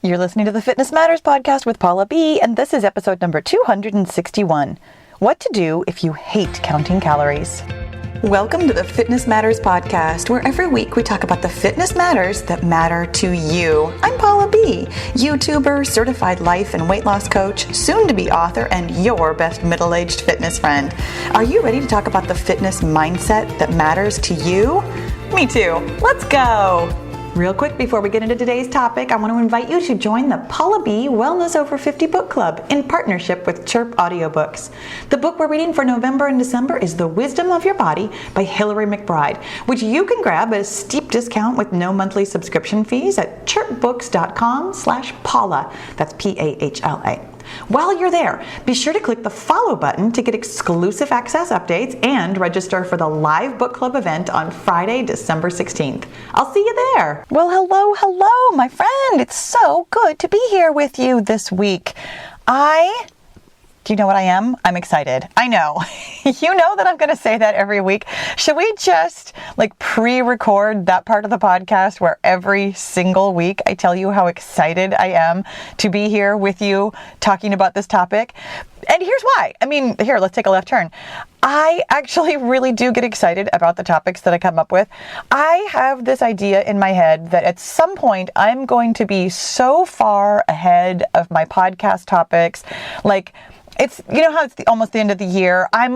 You're listening to the Fitness Matters podcast with Paula B, and this is episode number 261. What to do if you hate counting calories. Welcome to the Fitness Matters podcast, where every week we talk about the fitness matters that matter to you. I'm Paula B, YouTuber, certified life and weight loss coach, soon-to-be author, and your best middle-aged fitness friend. Are you ready to talk about the fitness mindset that matters to you? Me too. Let's go. Real quick, before we get into today's topic, I want to invite you to join the Paula B Wellness Over 50 book club in partnership with Chirp Audiobooks. The book we're reading for November and December is The Wisdom of Your Body by Hillary McBride, which you can grab at a steep discount with no monthly subscription fees at chirpbooks.com/Paula. That's P-A-H-L-A. While you're there, be sure to click the follow button to get exclusive access updates and register for the live book club event on Friday, December 16th. I'll see you there. Well, hello, my friend. It's so good to be here with you this week. Do you know what I am? I'm excited. I know. You know that I'm going to say that every week. Should we just pre-record that part of the podcast where every single week I tell you how excited I am to be here with you talking about this topic? And here's why. Here, let's take a left turn. I actually really do get excited about the topics that I come up with. I have this idea in my head that at some point I'm going to be so far ahead of my podcast topics. It's, you know how it's almost the end of the year. I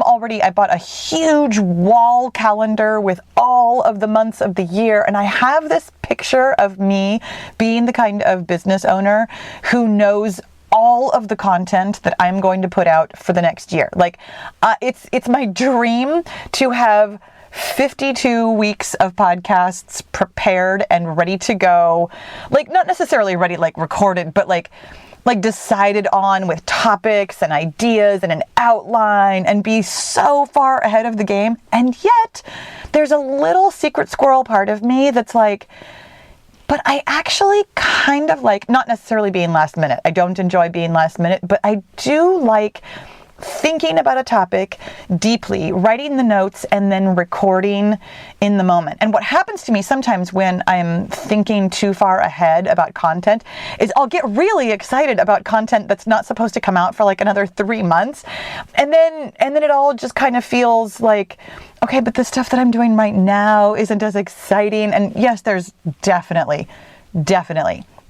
bought a huge wall calendar with all of the months of the year. And I have this picture of me being the kind of business owner who knows all of the content that I'm going to put out for the next year. It's my dream to have 52 weeks of podcasts prepared and ready to go. Not necessarily ready, recorded, but decided on with topics and ideas and an outline and be so far ahead of the game. And yet there's a little secret squirrel part of me that's but I actually kind of not necessarily being last minute. I don't enjoy being last minute, but I do like thinking about a topic deeply, writing the notes, and then recording in the moment. And what happens to me sometimes when I'm thinking too far ahead about content is I'll get really excited about content that's not supposed to come out for another 3 months. And then it all just kind of feels okay, but the stuff that I'm doing right now isn't as exciting. And yes, there's definitely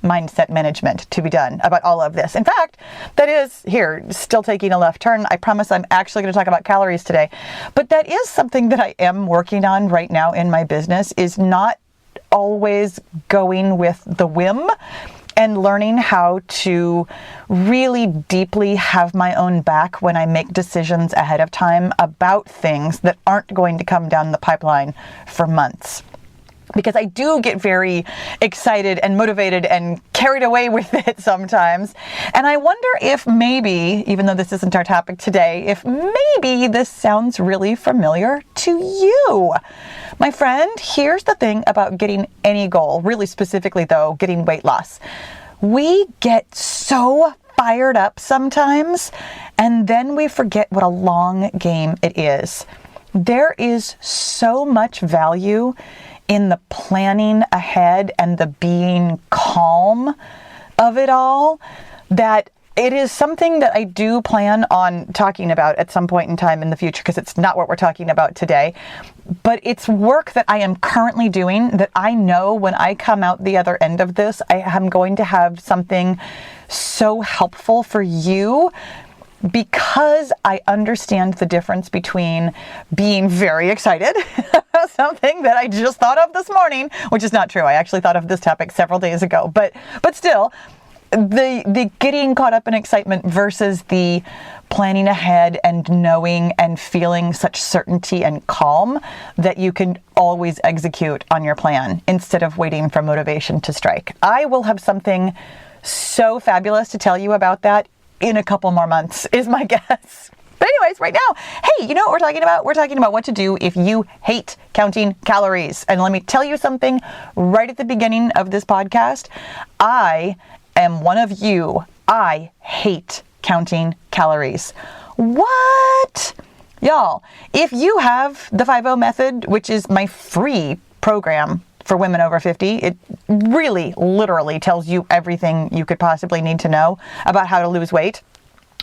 mindset management to be done about all of this. In fact, that is here, still taking a left turn. I promise I'm actually going to talk about calories today. But that is something that I am working on right now in my business, is not always going with the whim and learning how to really deeply have my own back when I make decisions ahead of time about things that aren't going to come down the pipeline for months. Because I do get very excited and motivated and carried away with it sometimes. And I wonder if maybe, even though this isn't our topic today, if maybe this sounds really familiar to you. My friend, here's the thing about getting any goal, really specifically though, getting weight loss. We get so fired up sometimes, and then we forget what a long game it is. There is so much value in the planning ahead and the being calm of it all, that it is something that I do plan on talking about at some point in time in the future, because it's not what we're talking about today. But it's work that I am currently doing that I know when I come out the other end of this, I am going to have something so helpful for you, because I understand the difference between being very excited about something that I just thought of this morning, which is not true. I actually thought of this topic several days ago, but still, the getting caught up in excitement versus the planning ahead and knowing and feeling such certainty and calm that you can always execute on your plan instead of waiting for motivation to strike. I will have something so fabulous to tell you about that in a couple more months, is my guess. But anyways, right now, hey, you know what we're talking about? We're talking about what to do if you hate counting calories. And let me tell you something right at the beginning of this podcast. I am one of you. I hate counting calories. What? Y'all, if you have the 5-0 method, which is my free program for women over 50. It really, literally tells you everything you could possibly need to know about how to lose weight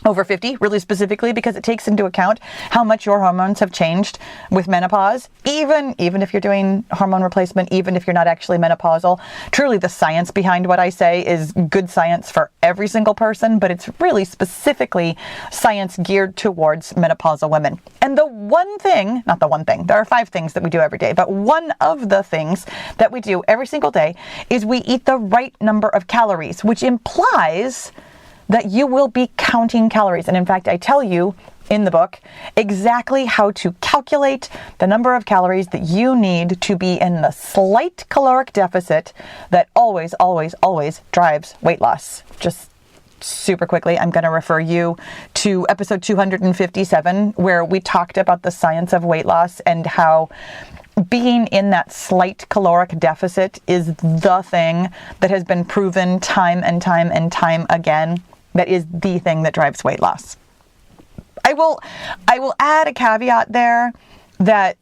over 50, really specifically, because it takes into account how much your hormones have changed with menopause, even if you're doing hormone replacement, even if you're not actually menopausal. Truly, the science behind what I say is good science for every single person, but it's really specifically science geared towards menopausal women. And the one thing, not the one thing, there are 5 things that we do every day, but one of the things that we do every single day is we eat the right number of calories, which implies that you will be counting calories. And in fact, I tell you in the book exactly how to calculate the number of calories that you need to be in the slight caloric deficit that always, always, always drives weight loss. Just super quickly, I'm going to refer you to episode 257, where we talked about the science of weight loss and how being in that slight caloric deficit is the thing that has been proven time and time and time again. That is the thing that drives weight loss. I will add a caveat there that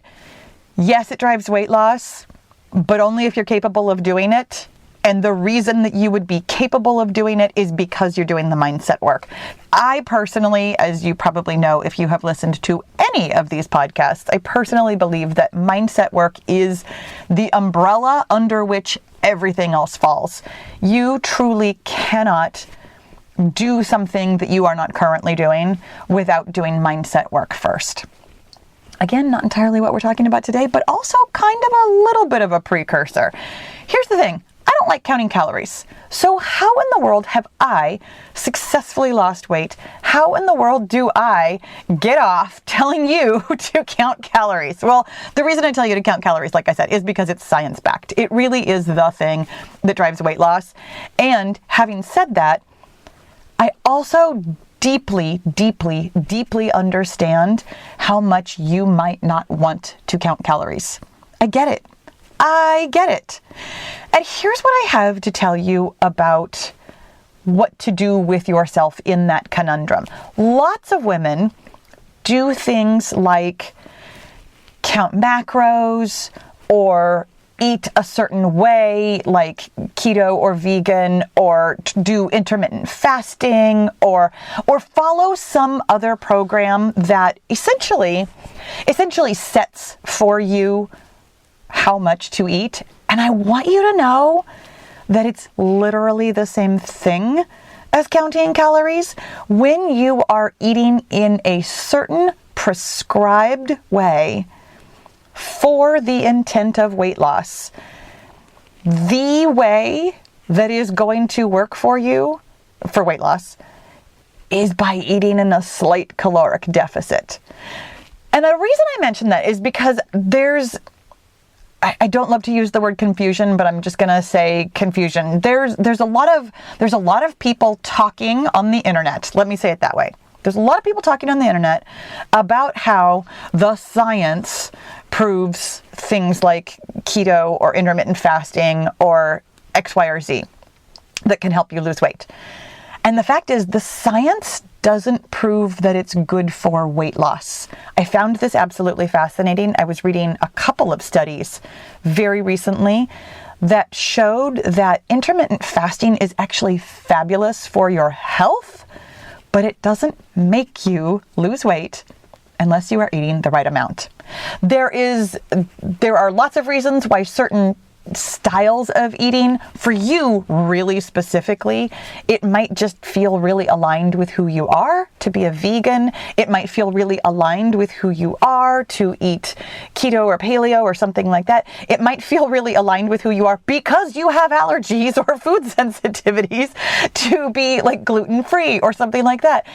yes, it drives weight loss, but only if you're capable of doing it. And the reason that you would be capable of doing it is because you're doing the mindset work. I personally, as you probably know if you have listened to any of these podcasts, I personally believe that mindset work is the umbrella under which everything else falls. You truly cannot do something that you are not currently doing without doing mindset work first. Again, not entirely what we're talking about today, but also kind of a little bit of a precursor. Here's the thing. I don't like counting calories. So how in the world have I successfully lost weight? How in the world do I get off telling you to count calories? Well, the reason I tell you to count calories, like I said, is because it's science-backed. It really is the thing that drives weight loss. And having said that, I also deeply, deeply, deeply understand how much you might not want to count calories. I get it. And here's what I have to tell you about what to do with yourself in that conundrum. Lots of women do things like count macros or eat a certain way, like keto or vegan, or do intermittent fasting, or follow some other program that essentially sets for you how much to eat. And I want you to know that it's literally the same thing as counting calories. When you are eating in a certain prescribed way for the intent of weight loss, the way that is going to work for you for weight loss is by eating in a slight caloric deficit. And the reason I mention that is because I don't love to use the word confusion, but I'm just going to say confusion. There's a lot of people talking on the internet. Let me say it that way. There's a lot of people talking on the internet about how the science proves things like keto or intermittent fasting or X, Y, or Z that can help you lose weight. And the fact is, the science doesn't prove that it's good for weight loss. I found this absolutely fascinating. I was reading a couple of studies very recently that showed that intermittent fasting is actually fabulous for your health, but it doesn't make you lose weight unless you are eating the right amount. There are lots of reasons why certain styles of eating, for you really specifically, it might just feel really aligned with who you are to be a vegan. It might feel really aligned with who you are to eat keto or paleo or something like that. It might feel really aligned with who you are because you have allergies or food sensitivities to be like gluten-free or something like that.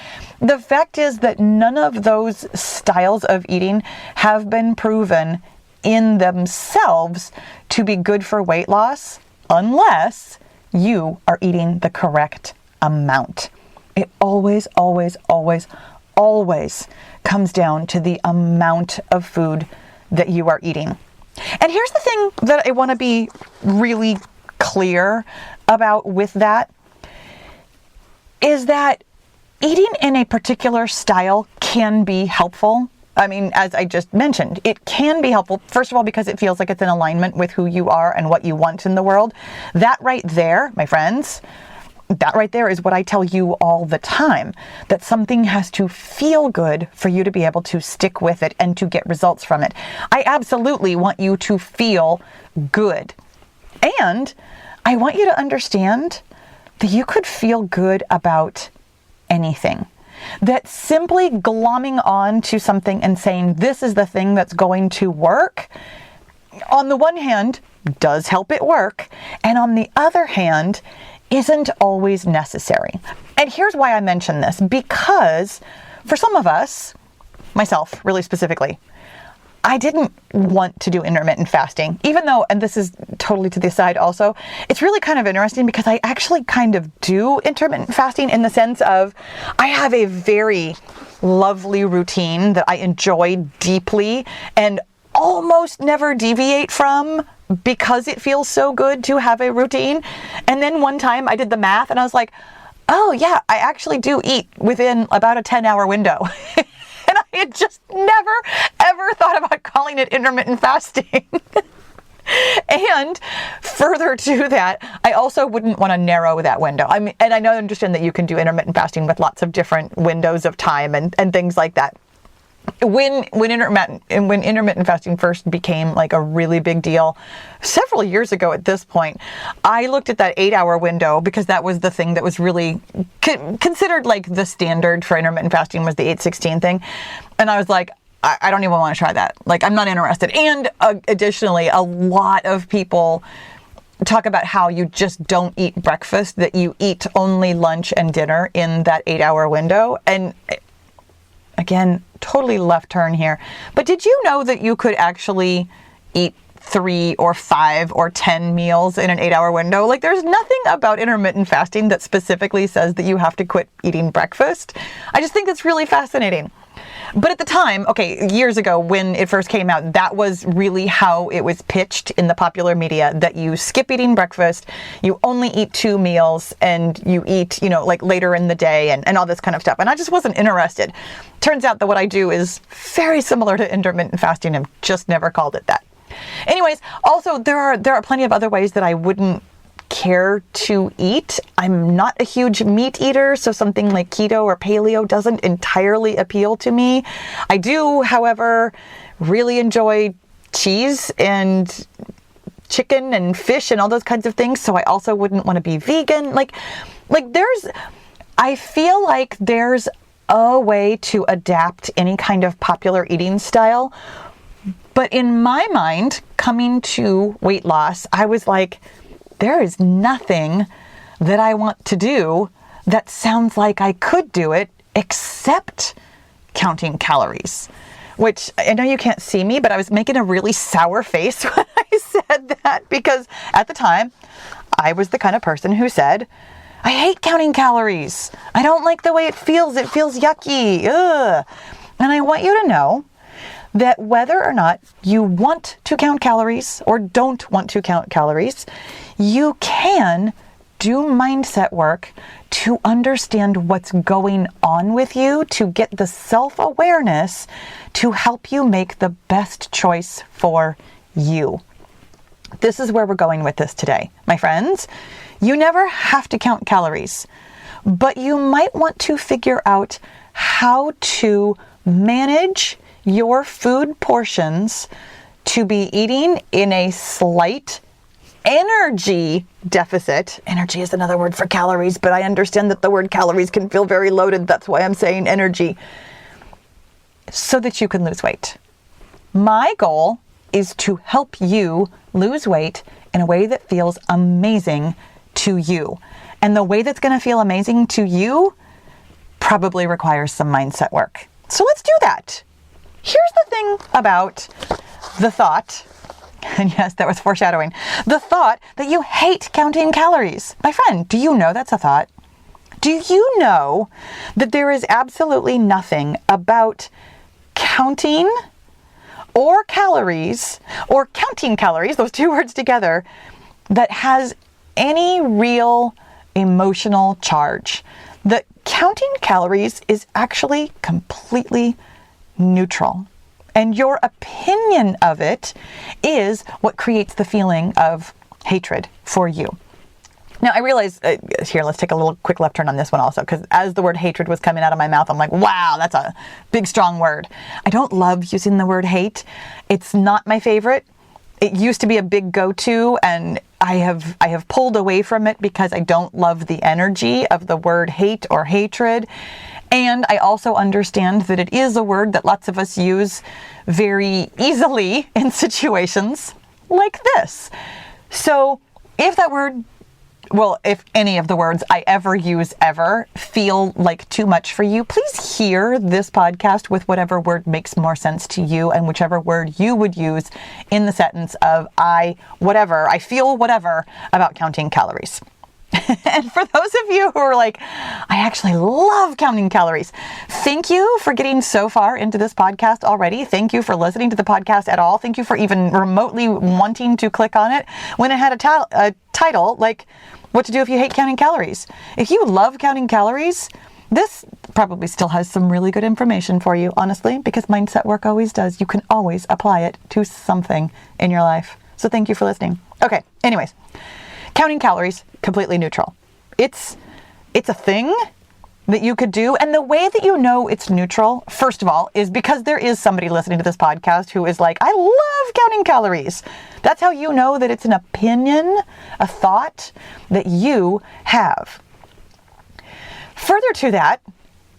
The fact is that none of those styles of eating have been proven in themselves to be good for weight loss unless you are eating the correct amount. It always, always, always, always comes down to the amount of food that you are eating. And here's the thing that I want to be really clear about with that, is that eating in a particular style can be helpful. I mean, as I just mentioned, it can be helpful, first of all, because it feels like it's in alignment with who you are and what you want in the world. That right there, my friends, that right there is what I tell you all the time, that something has to feel good for you to be able to stick with it and to get results from it. I absolutely want you to feel good. And I want you to understand that you could feel good about anything. That simply glomming on to something and saying, this is the thing that's going to work, on the one hand, does help it work. And on the other hand, isn't always necessary. And here's why I mention this, because for some of us, myself really specifically, I didn't want to do intermittent fasting, even though, and this is totally to the side also, it's really kind of interesting because I actually kind of do intermittent fasting in the sense of I have a very lovely routine that I enjoy deeply and almost never deviate from, because it feels so good to have a routine. And then one time I did the math and I was like, oh yeah, I actually do eat within about a 10-hour window. And I had just never, ever thought about calling it intermittent fasting. And further to that, I also wouldn't want to narrow that window. I mean, and I know, understand that you can do intermittent fasting with lots of different windows of time and things like that. When intermittent fasting first became like a really big deal several years ago at this point, I looked at that 8-hour window because that was the thing that was really considered like the standard for intermittent fasting, was the 8-16 thing. And I was like, I don't even want to try that. Like, I'm not interested. And additionally, a lot of people talk about how you just don't eat breakfast, that you eat only lunch and dinner in that 8-hour window. And again, totally left turn here. But did you know that you could actually eat 3 or 5 or 10 meals in an 8-hour window? Like, there's nothing about intermittent fasting that specifically says that you have to quit eating breakfast. I just think it's really fascinating. But at the time, okay, years ago when it first came out, that was really how it was pitched in the popular media, that you skip eating breakfast, you only eat 2 meals, and you eat, like later in the day and all this kind of stuff. And I just wasn't interested. Turns out that what I do is very similar to intermittent fasting. I've just never called it that. Anyways, also there are plenty of other ways that I wouldn't care to eat. I'm not a huge meat eater, so something like keto or paleo doesn't entirely appeal to me. I do, however, really enjoy cheese and chicken and fish and all those kinds of things, so I also wouldn't want to be vegan. I feel like there's a way to adapt any kind of popular eating style. But in my mind, coming to weight loss, I was like, there is nothing that I want to do that sounds like I could do it except counting calories. Which, I know you can't see me, but I was making a really sour face when I said that, because at the time, I was the kind of person who said, I hate counting calories. I don't like the way it feels. It feels yucky. Ugh. And I want you to know that whether or not you want to count calories or don't want to count calories, you can do mindset work to understand what's going on with you, to get the self-awareness to help you make the best choice for you. This is where we're going with this today. My friends, you never have to count calories, but you might want to figure out how to manage your food portions to be eating in a slight energy deficit. Energy is another word for calories, but I understand that the word calories can feel very loaded. That's why I'm saying energy. So that you can lose weight. My goal is to help you lose weight in a way that feels amazing to you. And the way that's going to feel amazing to you probably requires some mindset work. So let's do that. Here's the thing about the thought, and yes, that was foreshadowing, the thought that you hate counting calories. My friend, do you know that's a thought? Do you know that there is absolutely nothing about counting or calories, or counting calories, those two words together, that has any real emotional charge? That counting calories is actually completely neutral. And your opinion of it is what creates the feeling of hatred for you. Now, I realize, here, let's take a little quick left turn on this one also, because as the word hatred was coming out of my mouth, I'm like, wow, that's a big, strong word. I don't love using the word hate. It's not my favorite. It used to be a big go-to, and I have pulled away from it because I don't love the energy of the word hate or hatred. And I also understand that it is a word that lots of us use very easily in situations like this. So if that word, well, if any of the words I ever use ever feel like too much for you, please hear this podcast with whatever word makes more sense to you and whichever word you would use in the sentence of I feel whatever about counting calories. And for those of you who are like, I actually love counting calories, thank you for getting so far into this podcast already. Thank you for listening to the podcast at all. Thank you for even remotely wanting to click on it when it had a title like what to do if you hate counting calories. If you love counting calories, this probably still has some really good information for you, honestly, because mindset work always does. You can always apply it to something in your life. So thank you for listening. Okay, anyways. Counting calories, completely neutral. It's a thing that you could do. And the way that you know it's neutral, first of all, is because there is somebody listening to this podcast who is like, I love counting calories. That's how you know that it's an opinion, a thought that you have. Further to that,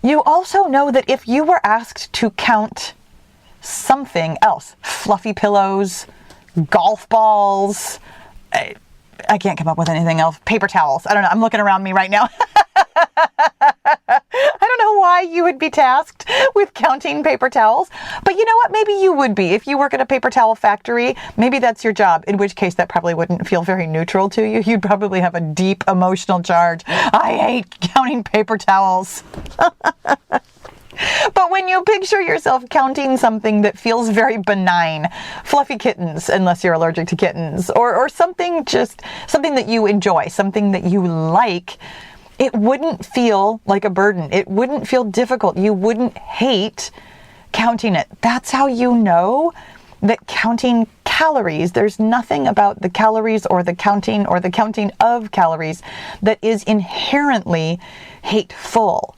you also know that if you were asked to count something else, fluffy pillows, golf balls, I can't come up with anything else. Paper towels. I don't know. I'm looking around me right now. I don't know why you would be tasked with counting paper towels, but you know what? Maybe you would be. If you work at a paper towel factory, maybe that's your job, in which case that probably wouldn't feel very neutral to you. You'd probably have a deep emotional charge. I hate counting paper towels. But when you picture yourself counting something that feels very benign, fluffy kittens, unless you're allergic to kittens, or something that you enjoy, something that you like, it wouldn't feel like a burden. It wouldn't feel difficult. You wouldn't hate counting it. That's how you know that counting calories, there's nothing about the calories or the counting of calories that is inherently hateful.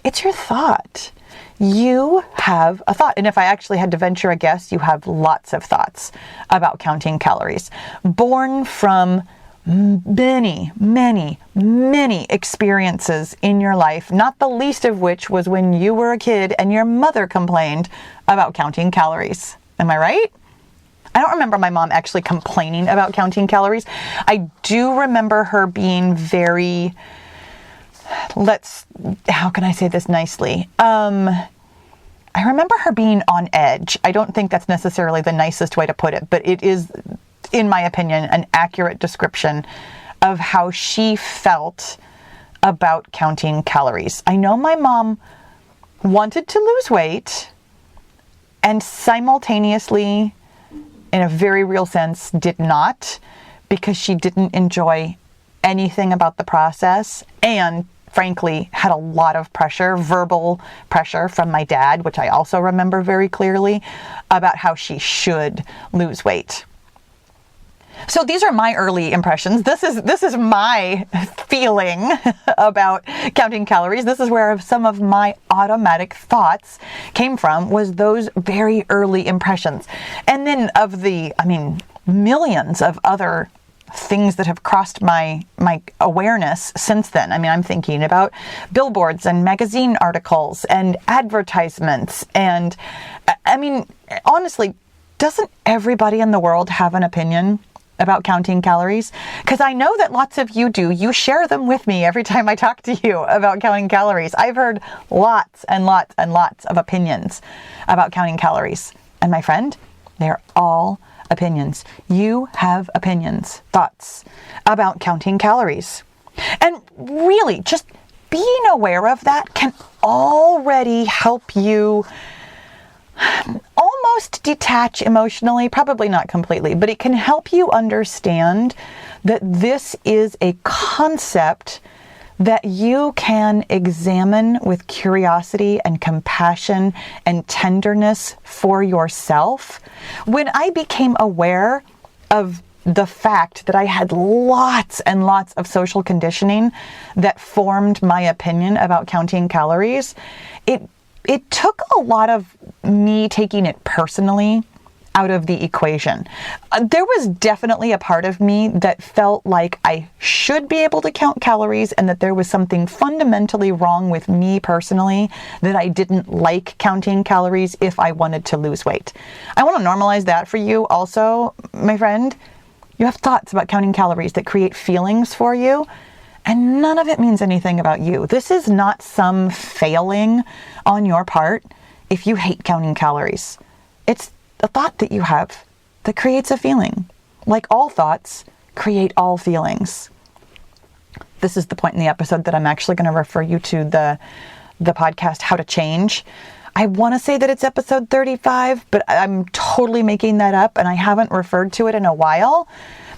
It's your thought. You have a thought. And if I actually had to venture a guess, you have lots of thoughts about counting calories, born from many, many, many experiences in your life, not the least of which was when you were a kid and your mother complained about counting calories. Am I right? I don't remember my mom actually complaining about counting calories. I do remember her being very... how can I say this nicely? I remember her being on edge. I don't think that's necessarily the nicest way to put it, but it is, in my opinion, an accurate description of how she felt about counting calories. I know my mom wanted to lose weight and simultaneously, in a very real sense, did not, because she didn't enjoy anything about the process, and frankly had a lot of pressure, verbal pressure from my dad, which I also remember very clearly, about how she should lose weight. So these are my early impressions. This is my feeling about counting calories. This is where some of my automatic thoughts came from, was those very early impressions. And then of the, millions of other things that have crossed my awareness since then. I'm thinking about billboards and magazine articles and advertisements. And honestly, doesn't everybody in the world have an opinion about counting calories? Because I know that lots of you do. You share them with me every time I talk to you about counting calories. I've heard lots and lots and lots of opinions about counting calories. And my friend, they're all opinions. You have opinions, thoughts about counting calories. And really, just being aware of that can already help you almost detach emotionally, probably not completely, but it can help you understand that this is a concept that you can examine with curiosity and compassion and tenderness for yourself. When I became aware of the fact that I had lots and lots of social conditioning that formed my opinion about counting calories, it took a lot of me taking it personally out of the equation. There was definitely a part of me that felt like I should be able to count calories and that there was something fundamentally wrong with me personally, that I didn't like counting calories if I wanted to lose weight. I want to normalize that for you also, my friend. You have thoughts about counting calories that create feelings for you, and none of it means anything about you. This is not some failing on your part if you hate counting calories. It's a thought that you have that creates a feeling. Like all thoughts, create all feelings. This is the point in the episode that I'm actually going to refer you to the podcast, How to Change. I want to say that it's episode 35, but I'm totally making that up and I haven't referred to it in a while.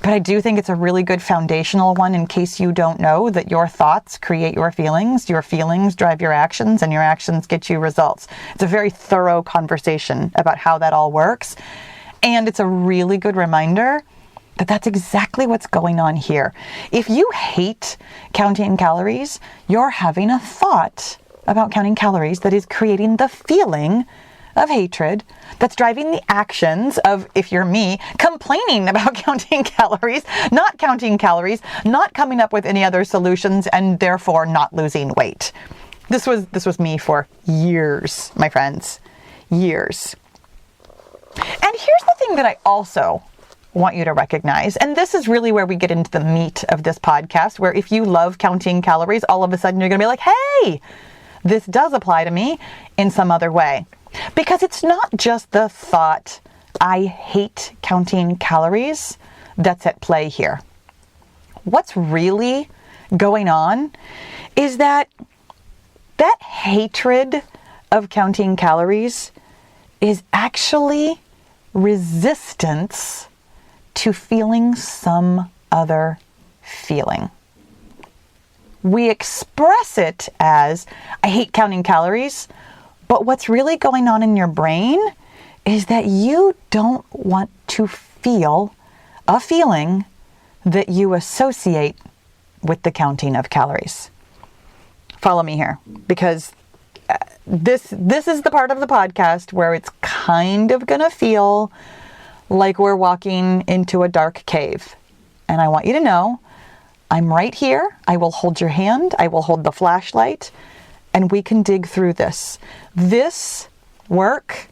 But I do think it's a really good foundational one in case you don't know that your thoughts create your feelings drive your actions, and your actions get you results. It's a very thorough conversation about how that all works. And it's a really good reminder that that's exactly what's going on here. If you hate counting calories, you're having a thought about counting calories that is creating the feeling of hatred that's driving the actions of, if you're me, complaining about counting calories, not coming up with any other solutions, and therefore not losing weight. This was me for years, my friends. Years. And here's the thing that I also want you to recognize, and this is really where we get into the meat of this podcast, where if you love counting calories, all of a sudden you're going to be like, hey, this does apply to me in some other way. Because it's not just the thought, I hate counting calories, that's at play here. What's really going on is that hatred of counting calories is actually resistance to feeling some other feeling. We express it as, I hate counting calories, but what's really going on in your brain is that you don't want to feel a feeling that you associate with the counting of calories. Follow me here, because this is the part of the podcast where it's kind of going to feel like we're walking into a dark cave. And I want you to know, I'm right here. I will hold your hand. I will hold the flashlight. And we can dig through this. This work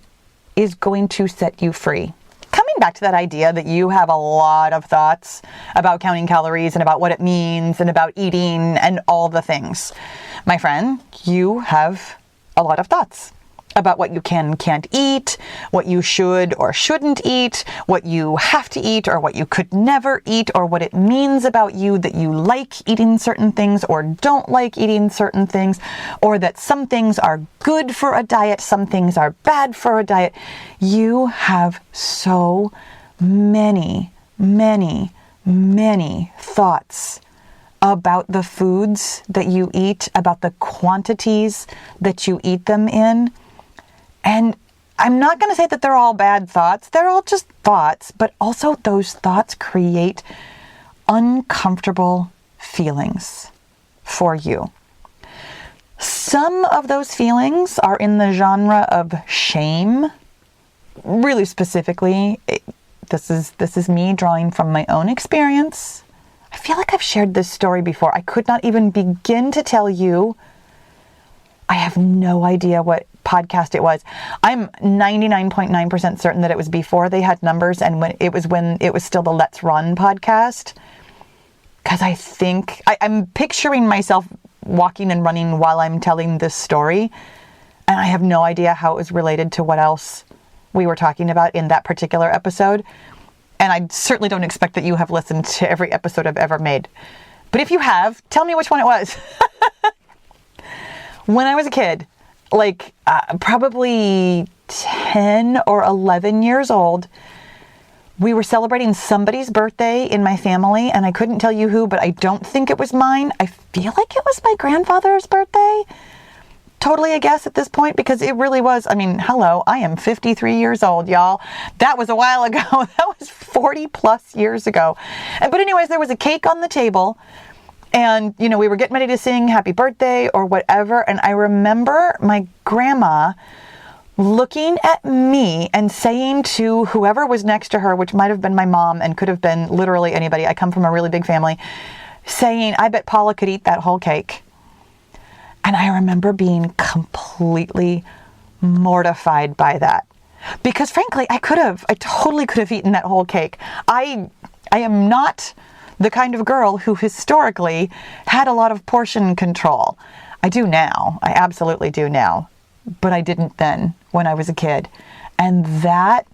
is going to set you free. Coming back to that idea that you have a lot of thoughts about counting calories and about what it means and about eating and all the things. My friend, you have a lot of thoughts about what you can and can't eat, what you should or shouldn't eat, what you have to eat or what you could never eat, or what it means about you that you like eating certain things or don't like eating certain things, or that some things are good for a diet, some things are bad for a diet. You have so many, many, many thoughts about the foods that you eat, about the quantities that you eat them in. And I'm not going to say that they're all bad thoughts. They're all just thoughts, but also those thoughts create uncomfortable feelings for you. Some of those feelings are in the genre of shame. Really specifically, this is me drawing from my own experience. I feel like I've shared this story before. I could not even begin to tell you. I have no idea what podcast it was. I'm 99.9% certain that it was before they had numbers, and when it was still the Let's Run podcast. Because I think I'm picturing myself walking and running while I'm telling this story, and I have no idea how it was related to what else we were talking about in that particular episode. And I certainly don't expect that you have listened to every episode I've ever made. But if you have, tell me which one it was. When I was a kid, probably 10 or 11 years old, We were celebrating somebody's birthday in my family, and I couldn't tell you who, but I don't think it was mine. I feel like it was my grandfather's birthday. Totally a guess at this point, because it really was. I mean, hello, I am 53 years old, y'all. That was a while ago. That was 40 plus years ago. But anyways, there was a cake on the table, and, you know, we were getting ready to sing happy birthday or whatever. And I remember my grandma looking at me and saying to whoever was next to her, which might have been my mom and could have been literally anybody. I come from a really big family, saying, I bet Paula could eat that whole cake. And I remember being completely mortified by that, because frankly, I totally could have eaten that whole cake. I am not the kind of girl who historically had a lot of portion control. I do now. I absolutely do now. But I didn't then when I was a kid. And that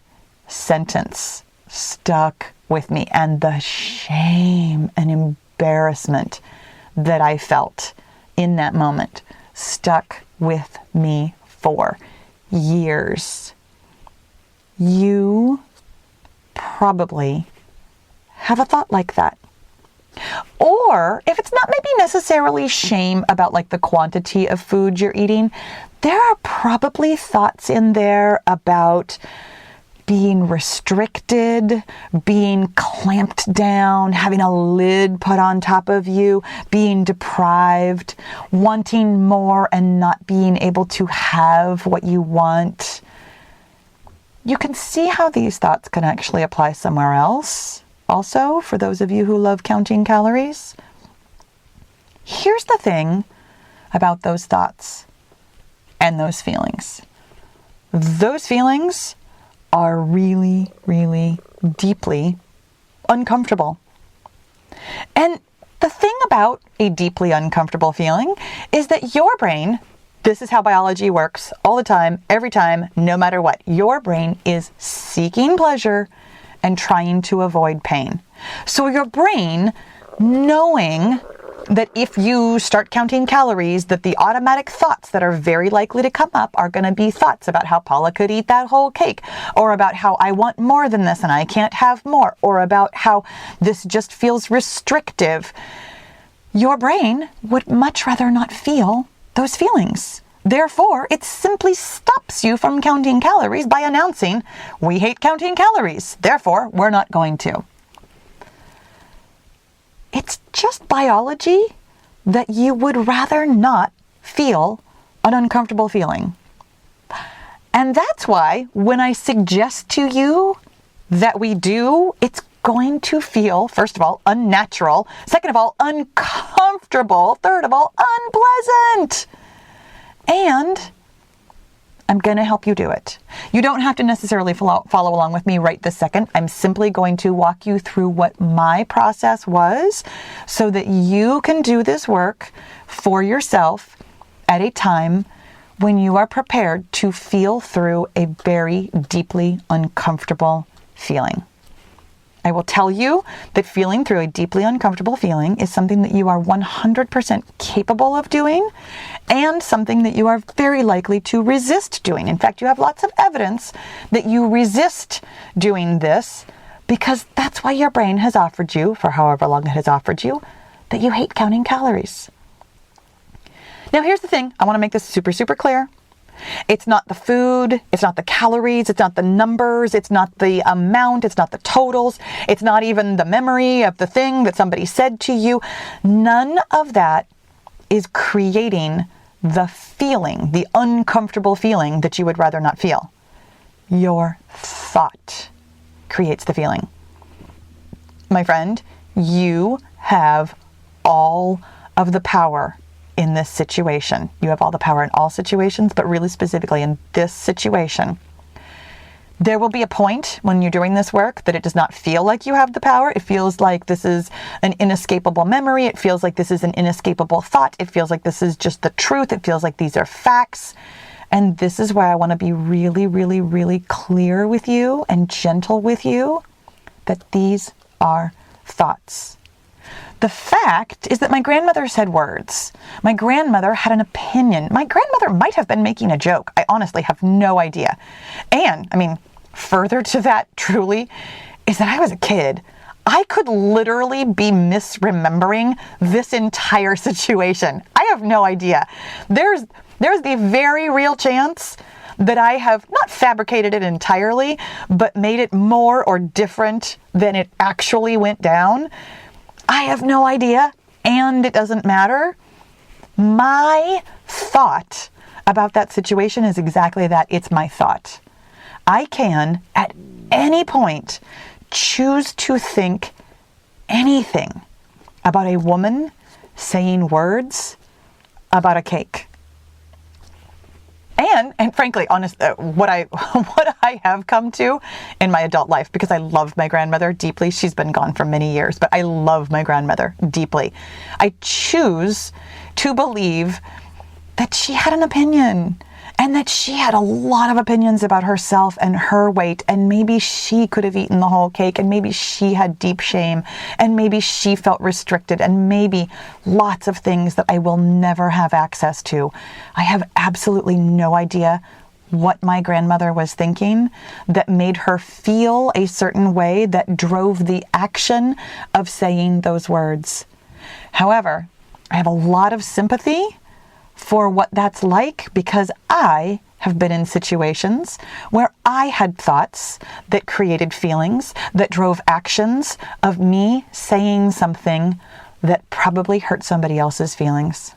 sentence stuck with me, and the shame and embarrassment that I felt in that moment stuck with me for years. You probably have a thought like that. Or if it's not maybe necessarily shame about like the quantity of food you're eating, there are probably thoughts in there about being restricted, being clamped down, having a lid put on top of you, being deprived, wanting more and not being able to have what you want. You can see how these thoughts can actually apply somewhere else. Also, for those of you who love counting calories, here's the thing about those thoughts and those feelings. Those feelings are really, really deeply uncomfortable. And the thing about a deeply uncomfortable feeling is that your brain, this is how biology works all the time, every time, no matter what, your brain is seeking pleasure and trying to avoid pain. So your brain, knowing that if you start counting calories, that the automatic thoughts that are very likely to come up are going to be thoughts about how Paula could eat that whole cake, or about how I want more than this and I can't have more, or about how this just feels restrictive. Your brain would much rather not feel those feelings. Therefore, it simply stops you from counting calories by announcing, we hate counting calories, therefore we're not going to. It's just biology that you would rather not feel an uncomfortable feeling. And that's why when I suggest to you that we do, it's going to feel, first of all, unnatural, second of all, uncomfortable, third of all, unpleasant. And I'm going to help you do it. You don't have to necessarily follow along with me right this second. I'm simply going to walk you through what my process was so that you can do this work for yourself at a time when you are prepared to feel through a very deeply uncomfortable feeling. I will tell you that feeling through a deeply uncomfortable feeling is something that you are 100% capable of doing, and something that you are very likely to resist doing. In fact, you have lots of evidence that you resist doing this because that's why your brain has offered you, for however long it has offered you, that you hate counting calories. Now, here's the thing. I want to make this super, super clear. It's not the food, it's not the calories, it's not the numbers, it's not the amount, it's not the totals, it's not even the memory of the thing that somebody said to you. None of that is creating the feeling, the uncomfortable feeling that you would rather not feel. Your thought creates the feeling. My friend, you have all of the power in this situation. You have all the power in all situations, but really specifically in this situation. There will be a point when you're doing this work that it does not feel like you have the power. It feels like this is an inescapable memory. It feels like this is an inescapable thought. It feels like this is just the truth. It feels like these are facts. And this is why I want to be really, really, really clear with you and gentle with you that these are thoughts. The fact is that my grandmother said words. My grandmother had an opinion. My grandmother might have been making a joke. I honestly have no idea. And, further to that, truly, is that I was a kid. I could literally be misremembering this entire situation. I have no idea. There's the very real chance that I have not fabricated it entirely, but made it more or different than it actually went down. I have no idea, and it doesn't matter. My thought about that situation is exactly that. It's my thought. I can, at any point, choose to think anything about a woman saying words about a cake. And frankly, what I have come to in my adult life, because I loved my grandmother deeply. She's been gone for many years, but I love my grandmother deeply. I choose to believe that she had an opinion, and that she had a lot of opinions about herself and her weight, and maybe she could have eaten the whole cake, and maybe she had deep shame, and maybe she felt restricted, and maybe lots of things that I will never have access to. I have absolutely no idea what my grandmother was thinking that made her feel a certain way that drove the action of saying those words. However, I have a lot of sympathy for what that's like, because I have been in situations where I had thoughts that created feelings that drove actions of me saying something that probably hurt somebody else's feelings.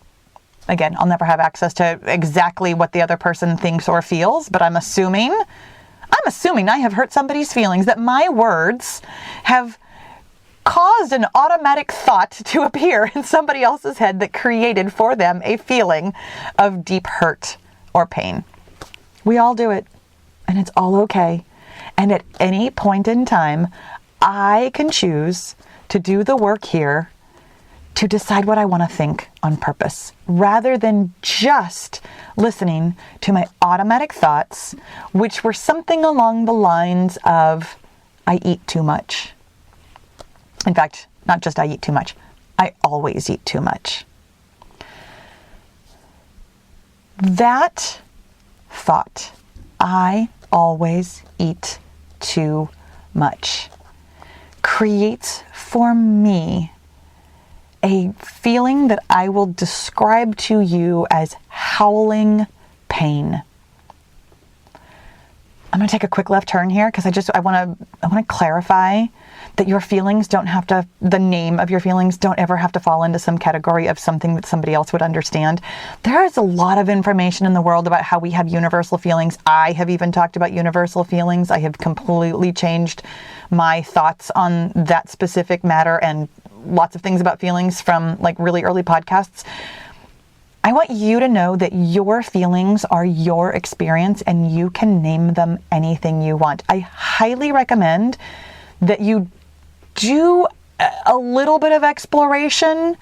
Again, I'll never have access to exactly what the other person thinks or feels, but I'm assuming I have hurt somebody's feelings, that my words have caused an automatic thought to appear in somebody else's head that created for them a feeling of deep hurt or pain. We all do it, and it's all okay. And at any point in time, I can choose to do the work here to decide what I want to think on purpose, rather than just listening to my automatic thoughts, which were something along the lines of, I eat too much. In fact, not just I eat too much, I always eat too much. That thought, I always eat too much, creates for me a feeling that I will describe to you as howling pain. I'm going to take a quick left turn here because I want to clarify that your feelings don't have to, the name of your feelings don't ever have to fall into some category of something that somebody else would understand. There is a lot of information in the world about how we have universal feelings. I have even talked about universal feelings. I have completely changed my thoughts on that specific matter and lots of things about feelings from like really early podcasts. I want you to know that your feelings are your experience and you can name them anything you want. I highly recommend that you do a little bit of exploration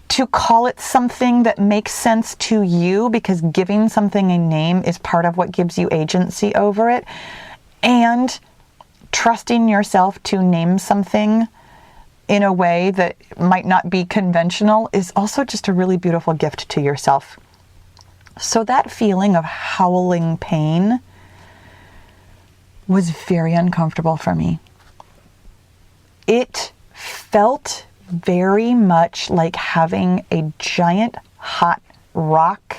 to call it something that makes sense to you, because giving something a name is part of what gives you agency over it. And trusting yourself to name something in a way that might not be conventional is also just a really beautiful gift to yourself. So that feeling of howling pain was very uncomfortable for me. It felt very much like having a giant hot rock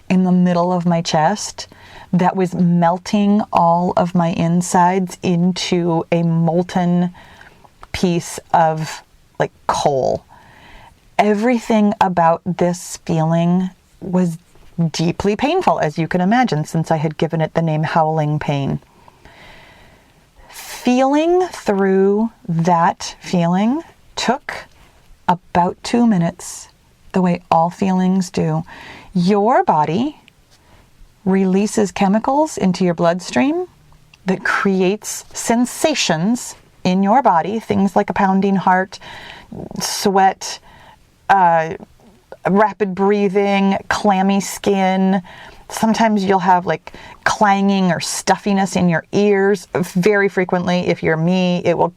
in the middle of my chest that was melting all of my insides into a molten piece of like coal. Everything about this feeling was deeply painful, as you can imagine, since I had given it the name howling pain. Feeling through that feeling took about 2 minutes, the way all feelings do. Your body releases chemicals into your bloodstream that creates sensations in your body, things like a pounding heart, sweat, rapid breathing, clammy skin. Sometimes you'll have like clanging or stuffiness in your ears. Very frequently, if you're me, it will,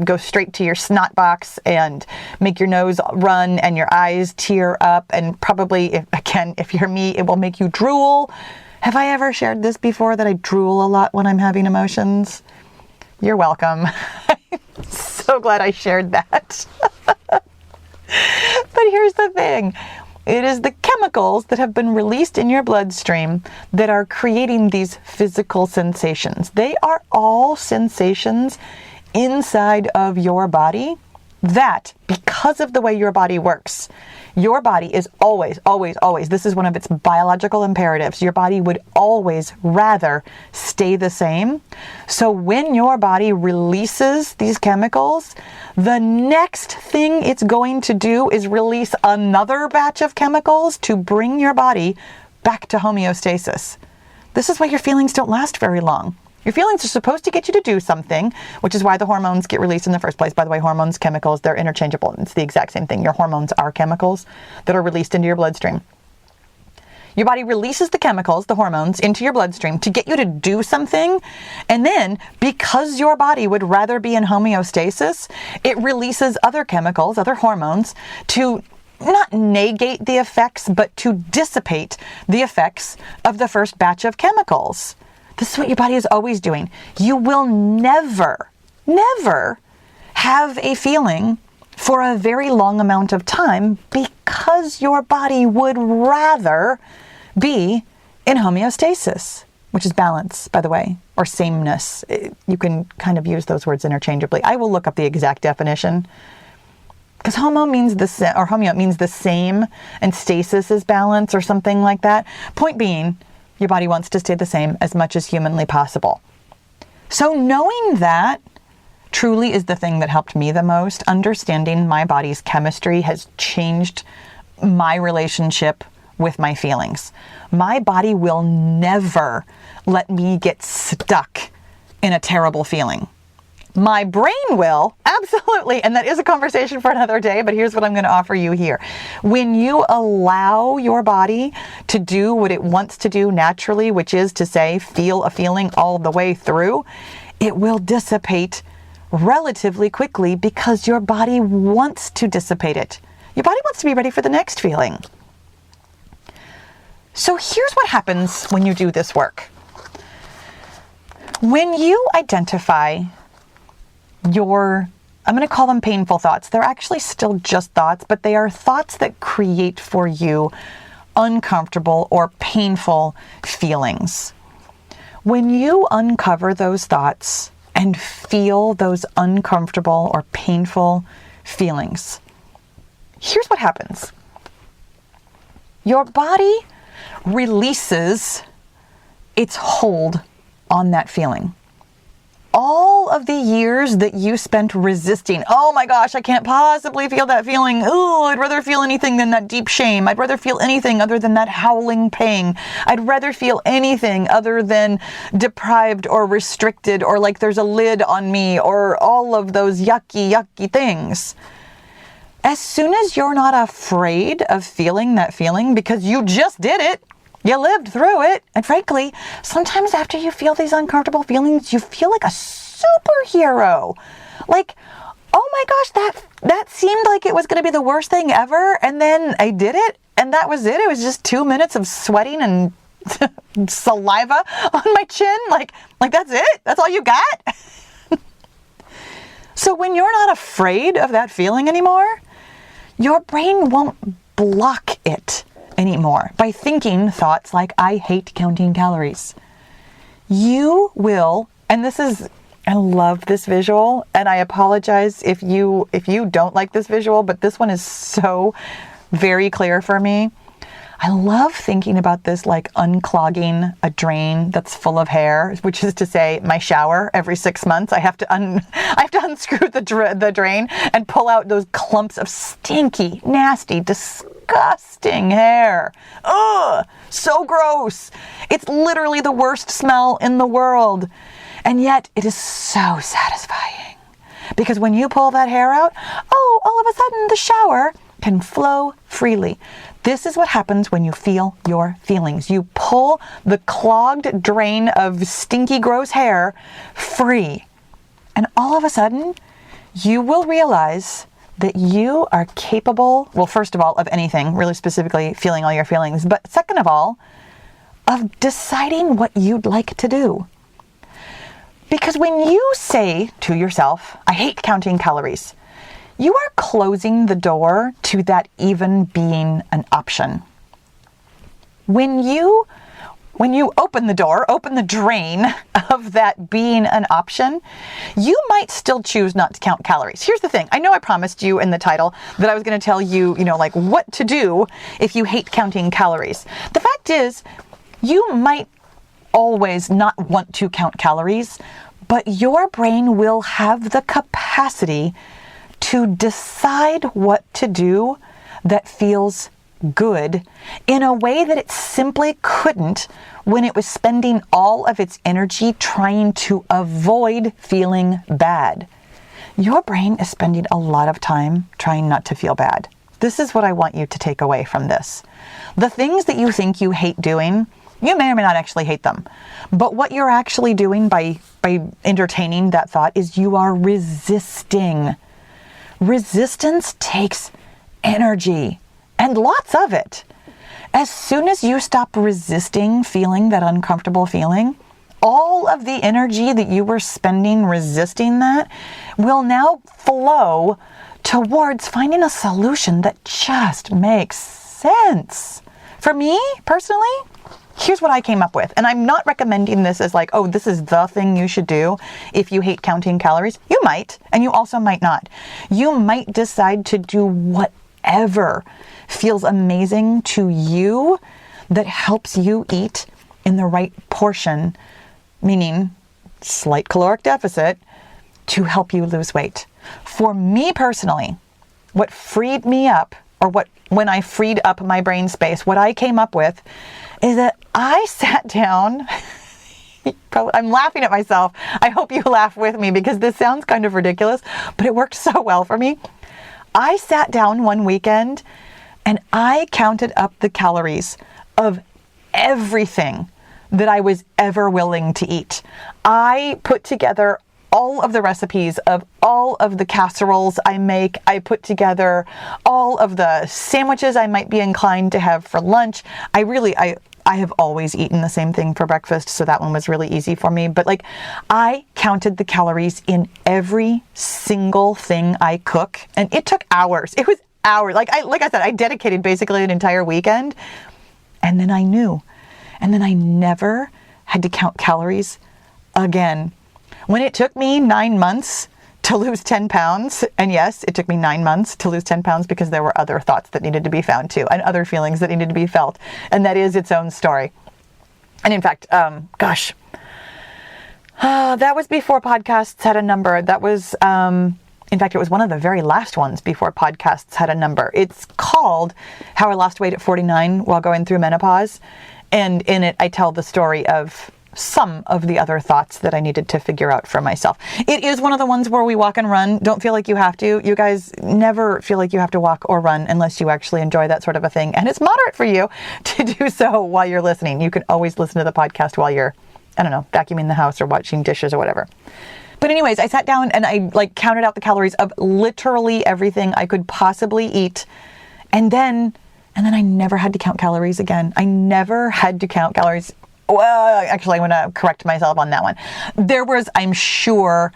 go straight to your snot box and make your nose run and your eyes tear up. And probably, if you're me, it will make you drool. Have I ever shared this before, that I drool a lot when I'm having emotions? You're welcome. So glad I shared that. But here's the thing. It is the chemicals that have been released in your bloodstream that are creating these physical sensations. They are all sensations inside of your body that, because of the way your body works, your body is always, this is one of its biological imperatives. Your body would always rather stay the same. So when your body releases these chemicals, the next thing it's going to do is release another batch of chemicals to bring your body back to homeostasis. This is why your feelings don't last very long. Your feelings are supposed to get you to do something, which is why the hormones get released in the first place. By the way, hormones, chemicals, they're interchangeable. It's the exact same thing. Your hormones are chemicals that are released into your bloodstream. Your body releases the chemicals, the hormones, into your bloodstream to get you to do something. And then, because your body would rather be in homeostasis, it releases other chemicals, other hormones, to not negate the effects, but to dissipate the effects of the first batch of chemicals. This is what your body is always doing. You will never have a feeling for a very long amount of time because your body would rather be in homeostasis, which is balance, by the way, or sameness. You can kind of use those words interchangeably. I will look up the exact definition because homeo means the same, and stasis is balance or something like that. Point being, your body wants to stay the same as much as humanly possible. So knowing that truly is the thing that helped me the most. Understanding my body's chemistry has changed my relationship with my feelings. My body will never let me get stuck in a terrible feeling. My brain will, absolutely, and that is a conversation for another day, but here's what I'm going to offer you here. When you allow your body to do what it wants to do naturally, which is to say, feel a feeling all the way through, it will dissipate relatively quickly because your body wants to dissipate it. Your body wants to be ready for the next feeling. So here's what happens when you do this work. When you identify I'm going to call them painful thoughts. They're actually still just thoughts, but they are thoughts that create for you uncomfortable or painful feelings. When you uncover those thoughts and feel those uncomfortable or painful feelings, here's what happens. Your body releases its hold on that feeling. All of the years that you spent resisting, oh my gosh, I can't possibly feel that feeling. Oh, I'd rather feel anything than that deep shame. I'd rather feel anything other than that howling pain. I'd rather feel anything other than deprived or restricted or like there's a lid on me or all of those yucky things. As soon as you're not afraid of feeling that feeling because you just did it, you lived through it. And frankly, sometimes after you feel these uncomfortable feelings, you feel like a superhero. Like, oh my gosh, that seemed like it was going to be the worst thing ever. And then I did it. And that was it. It was just 2 minutes of sweating and saliva on my chin. Like that's it. That's all you got. So when you're not afraid of that feeling anymore, your brain won't block it anymore by thinking thoughts like, I hate counting calories. You will, and I love this visual, and I apologize if you don't like this visual, but this one is so very clear for me. I love thinking about this like unclogging a drain that's full of hair, which is to say my shower every 6 months. I have to unscrew the drain and pull out those clumps of stinky, nasty, disgusting hair. Ugh, so gross. It's literally the worst smell in the world. And yet it is so satisfying because when you pull that hair out, all of a sudden the shower can flow freely. This is what happens when you feel your feelings. You pull the clogged drain of stinky, gross hair free. And all of a sudden, you will realize that you are capable, well, first of all, of anything, really specifically feeling all your feelings, but second of all, of deciding what you'd like to do. Because when you say to yourself, I hate counting calories, you are closing the door to that even being an option. When you open the door, open the drain of that being an option, you might still choose not to count calories. Here's the thing. I know I promised you in the title that I was going to tell you, like what to do if you hate counting calories. The fact is, you might always not want to count calories, but your brain will have the capacity to decide what to do that feels good in a way that it simply couldn't when it was spending all of its energy trying to avoid feeling bad. Your brain is spending a lot of time trying not to feel bad. This is what I want you to take away from this. The things that you think you hate doing, you may or may not actually hate them. But what you're actually doing by entertaining that thought is you are resisting. Resistance takes energy, and lots of it. As soon as you stop resisting feeling that uncomfortable feeling, all of the energy that you were spending resisting that will now flow towards finding a solution that just makes sense. For me, personally, here's what I came up with. And I'm not recommending this as like, oh, this is the thing you should do if you hate counting calories. You might, and you also might not. You might decide to do whatever feels amazing to you that helps you eat in the right portion, meaning slight caloric deficit, to help you lose weight. For me personally, what freed me up, or when I freed up my brain space, what I came up with is that I sat down. I'm laughing at myself. I hope you laugh with me because this sounds kind of ridiculous, but it worked so well for me. I sat down one weekend and I counted up the calories of everything that I was ever willing to eat. I put together all of the recipes of all of the casseroles I make. I put together all of the sandwiches I might be inclined to have for lunch. I have always eaten the same thing for breakfast, so that one was really easy for me. But I counted the calories in every single thing I cook, and it took hours. It was hours. Like I said, I dedicated basically an entire weekend, and then I knew. And then I never had to count calories again. When it took me 9 months to lose 10 pounds, and yes, it took me 9 months to lose 10 pounds because there were other thoughts that needed to be found too, and other feelings that needed to be felt. And that is its own story. And in fact, that was before podcasts had a number. That was, in fact, it was one of the very last ones before podcasts had a number. It's called How I Lost Weight at 49 While Going Through Menopause. And in it, I tell the story of some of the other thoughts that I needed to figure out for myself. It is one of the ones where we walk and run. Don't feel like you have to. You guys never feel like you have to walk or run unless you actually enjoy that sort of a thing. And it's moderate for you to do so while you're listening. You can always listen to the podcast while you're, vacuuming the house or watching dishes or whatever. But anyways, I sat down and I counted out the calories of literally everything I could possibly eat. And then I never had to count calories again. I never had to count calories. Well, actually, I'm going to correct myself on that one. There was, I'm sure,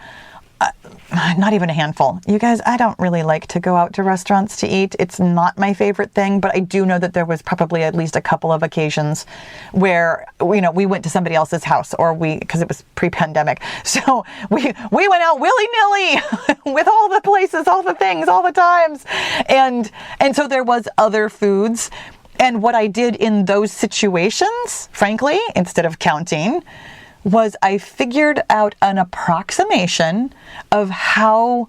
not even a handful. You guys, I don't really like to go out to restaurants to eat. It's not my favorite thing, but I do know that there was probably at least a couple of occasions where, we went to somebody else's house because it was pre-pandemic. So we went out willy-nilly with all the places, all the things, all the times. And so there was other foods. And what I did in those situations, frankly, instead of counting, was I figured out an approximation of how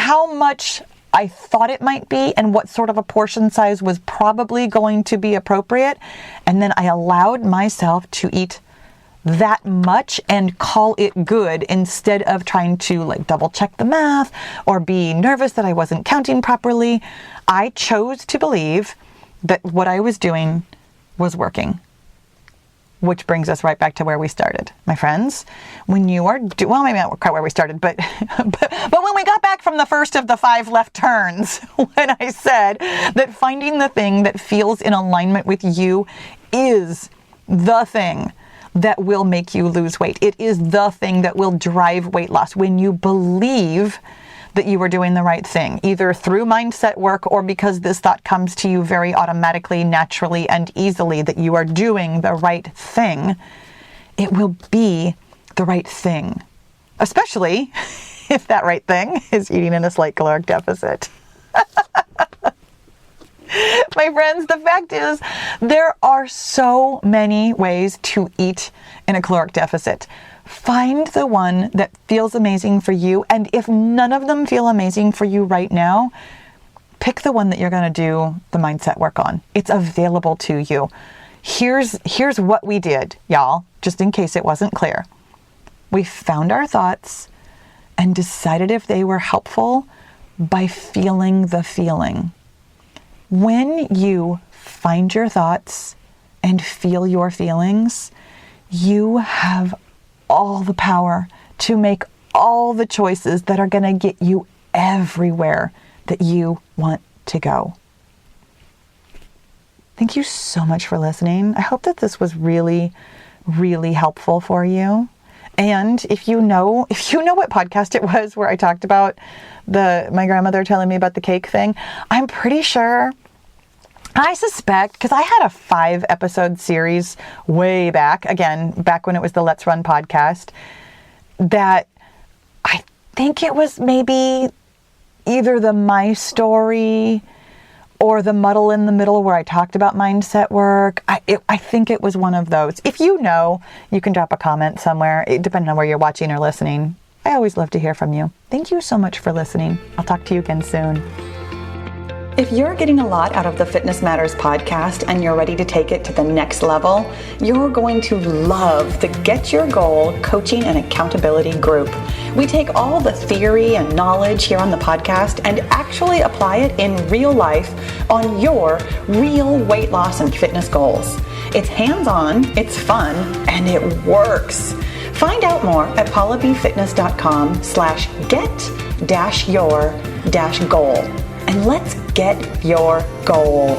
much I thought it might be and what sort of a portion size was probably going to be appropriate. And then I allowed myself to eat that much and call it good instead of trying to double check the math or be nervous that I wasn't counting properly. I chose to believe that what I was doing was working. Which brings us right back to where we started. My friends, when you are, well, maybe not quite where we started, but when we got back from the first of the 5 left turns, when I said that finding the thing that feels in alignment with you is the thing that will make you lose weight. It is the thing that will drive weight loss. When you believe that you are doing the right thing, either through mindset work or because this thought comes to you very automatically, naturally, and easily that you are doing the right thing, it will be the right thing. Especially if that right thing is eating in a slight caloric deficit. My friends, the fact is, there are so many ways to eat in a caloric deficit. Find the one that feels amazing for you, and if none of them feel amazing for you right now, pick the one that you're going to do the mindset work on. It's available to you. Here's what we did, y'all, just in case it wasn't clear. We found our thoughts and decided if they were helpful by feeling the feeling. When you find your thoughts and feel your feelings, you have all the power to make all the choices that are going to get you everywhere that you want to go. Thank you so much for listening. I hope that this was really, really helpful for you. And if you know what podcast it was where I talked about my grandmother telling me about the cake thing, I'm pretty sure, I suspect, because I had a 5-episode series way back when it was the Let's Run podcast, that I think it was maybe either the My Story or the Muddle in the Middle where I talked about mindset work. I think it was one of those. If you know, you can drop a comment somewhere, depending on where you're watching or listening. I always love to hear from you. Thank you so much for listening. I'll talk to you again soon. If you're getting a lot out of the Fitness Matters podcast and you're ready to take it to the next level, you're going to love the Get Your Goal Coaching and Accountability group. We take all the theory and knowledge here on the podcast and actually apply it in real life on your real weight loss and fitness goals. It's hands-on, it's fun, and it works. Find out more at paulabfitness.com/get-your-goal. And let's get your goal.